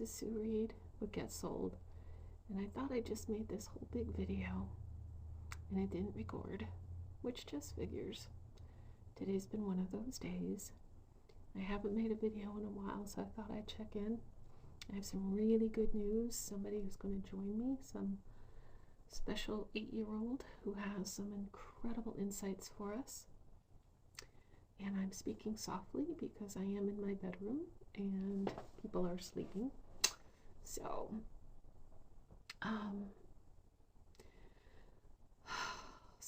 is Sue Reed with Get Sold, and I thought I just made this whole big video and it didn't record, which just figures. Today's been one of those days. I haven't made a video in a while, so I thought I'd check in. I have some really good news. Somebody who's going to join me, some special 8-year-old who has some incredible insights for us. And I'm speaking softly because I am in my bedroom and people are sleeping. So,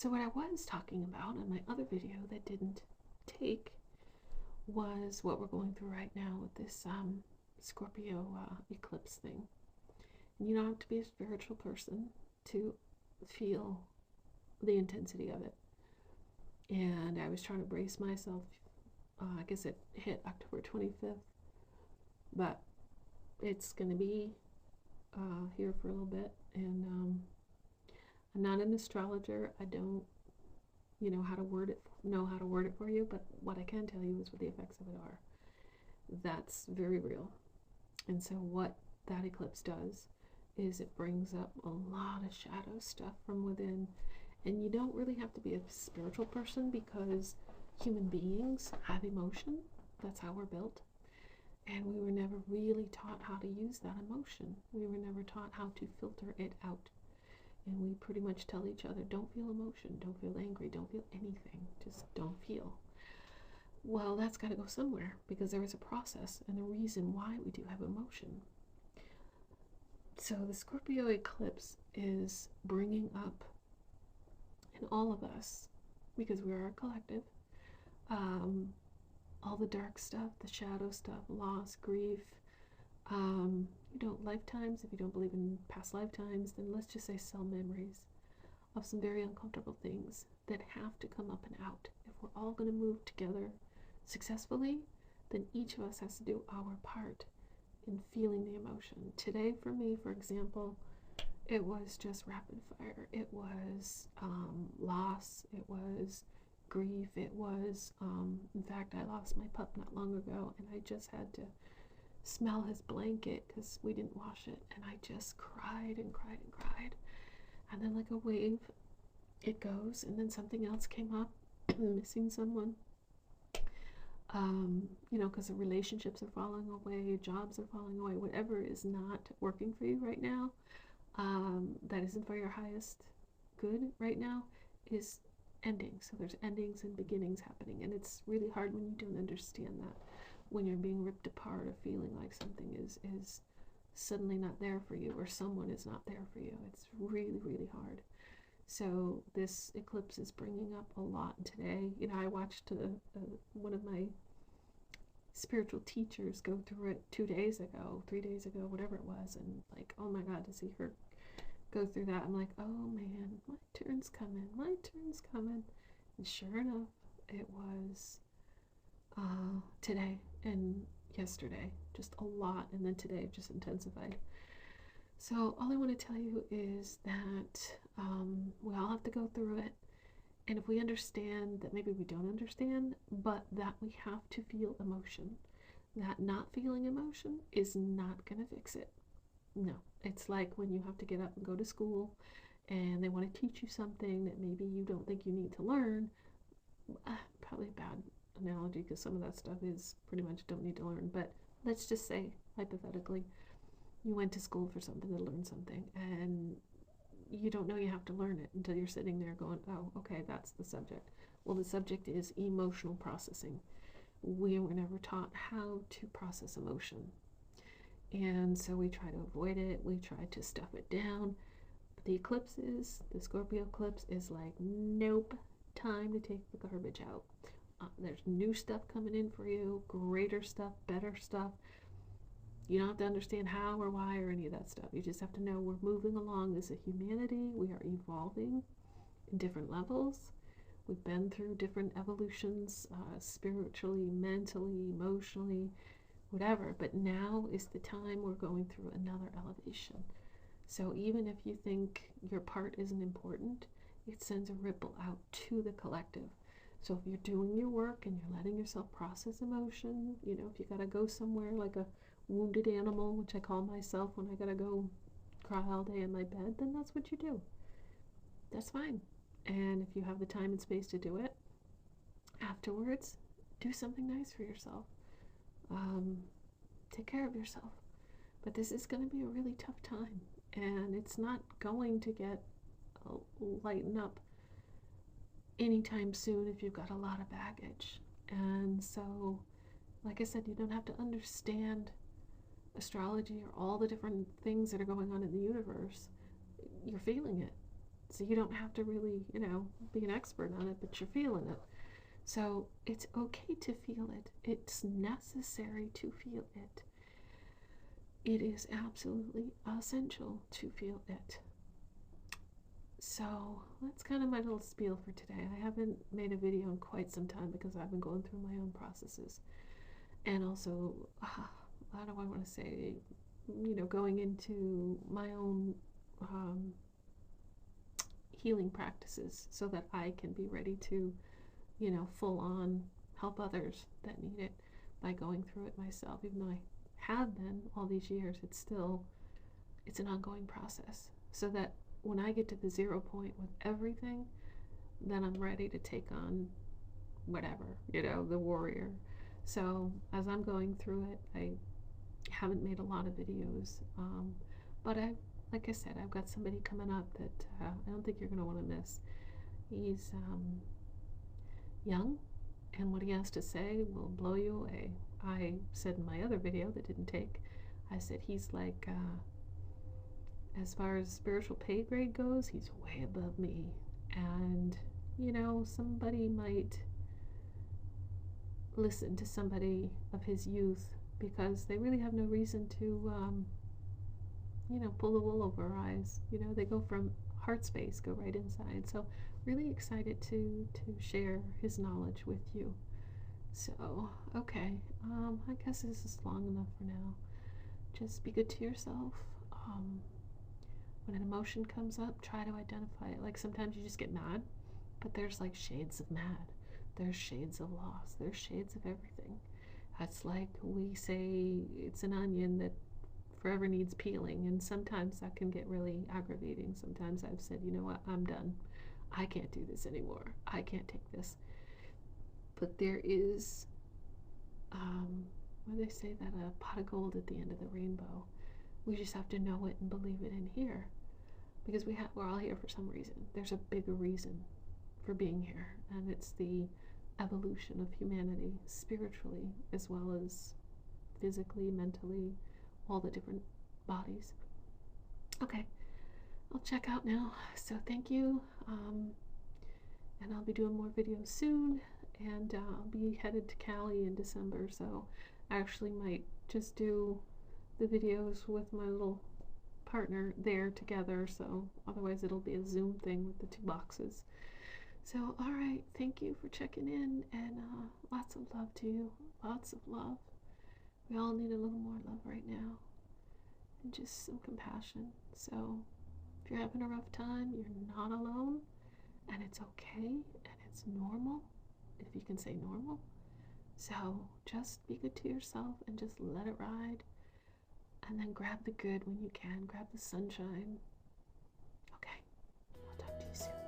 what I was talking about in my other video that didn't take was what we're going through right now with this Scorpio eclipse thing. And you don't have to be a spiritual person to feel the intensity of it. And I was trying to brace myself. I guess it hit October 25th, but it's going to be here for a little bit. And I'm not an astrologer. I don't, know how to word it for you. But what I can tell you is what the effects of it are. That's very real. And so what that eclipse does is it brings up a lot of shadow stuff from within. And you don't really have to be a spiritual person because human beings have emotion. That's how we're built. And we were never really taught how to use that emotion. We were never taught how to filter it out. And we pretty much tell each other, don't feel emotion, don't feel angry, don't feel anything, just don't feel. Well, that's got to go somewhere because there is a process and a reason why we do have emotion. So the Scorpio eclipse is bringing up in all of us, because we are a collective, all the dark stuff, the shadow stuff, loss, grief, lifetimes. If you don't believe in past lifetimes, then let's just say cell memories of some very uncomfortable things that have to come up and out. If we're all going to move together successfully, then each of us has to do our part in feeling the emotion. Today for me, for example, it was just rapid fire. It was loss. It was grief. It was, in fact, I lost my pup not long ago, and I just had to smell his blanket because we didn't wash it, and I just cried and cried and cried. And then like a wave, it goes, and then something else came up, missing someone. Because the relationships are falling away, jobs are falling away, whatever is not working for you right now, that isn't for your highest good right now, is ending. So there's endings and beginnings happening, and it's really hard when you don't understand that, when you're being ripped apart or feeling like something is suddenly not there for you or someone is not there for you. It's really, really hard. So this eclipse is bringing up a lot today. I watched one of my spiritual teachers go through it 2 days ago, 3 days ago, whatever it was, and like, oh my God, to see her go through that, I'm like, oh man, my turn's coming, and sure enough, it was today and yesterday, just a lot, and then today just intensified. So all I want to tell you is that we all have to go through it, and if we understand that maybe we don't understand, but that we have to feel emotion, that not feeling emotion is not going to fix it. No, it's like when you have to get up and go to school and they want to teach you something that maybe you don't think you need to learn. Probably a bad analogy because some of that stuff is pretty much don't need to learn, but let's just say hypothetically you went to school for something to learn something and you don't know you have to learn it until you're sitting there going, oh, okay, that's the subject. Well, the subject is emotional processing. We were never taught how to process emotion, and so we try to avoid it, we try to stuff it down. But the Scorpio eclipse is like, nope, time to take the garbage out. There's new stuff coming in for you, greater stuff, better stuff. You don't have to understand how or why or any of that stuff. You just have to know we're moving along as a humanity. We are evolving in different levels. We've been through different evolutions, spiritually, mentally, emotionally, whatever. But now is the time we're going through another elevation. So even if you think your part isn't important, it sends a ripple out to the collective. So if you're doing your work and you're letting yourself process emotion, if you got to go somewhere like a wounded animal, which I call myself when I gotta go cry all day in my bed, then that's what you do. That's fine. And if you have the time and space to do it, afterwards, do something nice for yourself. Um, Take care of yourself. But this is going to be a really tough time, and it's not going to get lighten up anytime soon if you've got a lot of baggage. And so, like I said, you don't have to understand astrology or all the different things that are going on in the universe. You're feeling it. So you don't have to really, be an expert on it, but you're feeling it. So it's okay to feel it. It's necessary to feel it. It is absolutely essential to feel it. So that's kind of my little spiel for today. I haven't made a video in quite some time because I've been going through my own processes. And also, how do I want to say, going into my own healing practices so that I can be ready to, full on help others that need it by going through it myself. Even though I have been all these years, it's an ongoing process. So that when I get to the 0 point with everything, then I'm ready to take on whatever, the warrior. So as I'm going through it, I haven't made a lot of videos, but like I said, I've got somebody coming up that I don't think you're going to want to miss. He's young, and what he has to say will blow you away. I said in my other video that didn't take, I said he's like, as far as spiritual pay grade goes, he's way above me. And, somebody might listen to somebody of his youth because they really have no reason to, pull the wool over our eyes. They go from heart space, go right inside. So really excited to share his knowledge with you. So, okay, I guess this is long enough for now. Just be good to yourself. When an emotion comes up, try to identify it. Like sometimes you just get mad, but there's like shades of mad. There's shades of loss. There's shades of everything. That's like we say it's an onion that forever needs peeling, and sometimes that can get really aggravating. Sometimes I've said, you know what, I'm done. I can't do this anymore. I can't take this. But there is, what do they say, that a pot of gold at the end of the rainbow. We just have to know it and believe it in here, because we're all here for some reason. There's a bigger reason for being here, and it's the evolution of humanity, spiritually as well as physically, mentally, all the different bodies. Okay, I'll check out now. So thank you, and I'll be doing more videos soon, and I'll be headed to Cali in December, so I actually might just do the videos with my little partner there together, so otherwise it'll be a Zoom thing with the 2 boxes. So alright, thank you for checking in, and lots of love to you. Lots of love. We all need a little more love right now, and just some compassion. So if you're having a rough time, you're not alone, and it's okay, and it's normal, if you can say normal. So just be good to yourself and just let it ride. And then grab the good when you can. Grab the sunshine. Okay, I'll talk to you soon.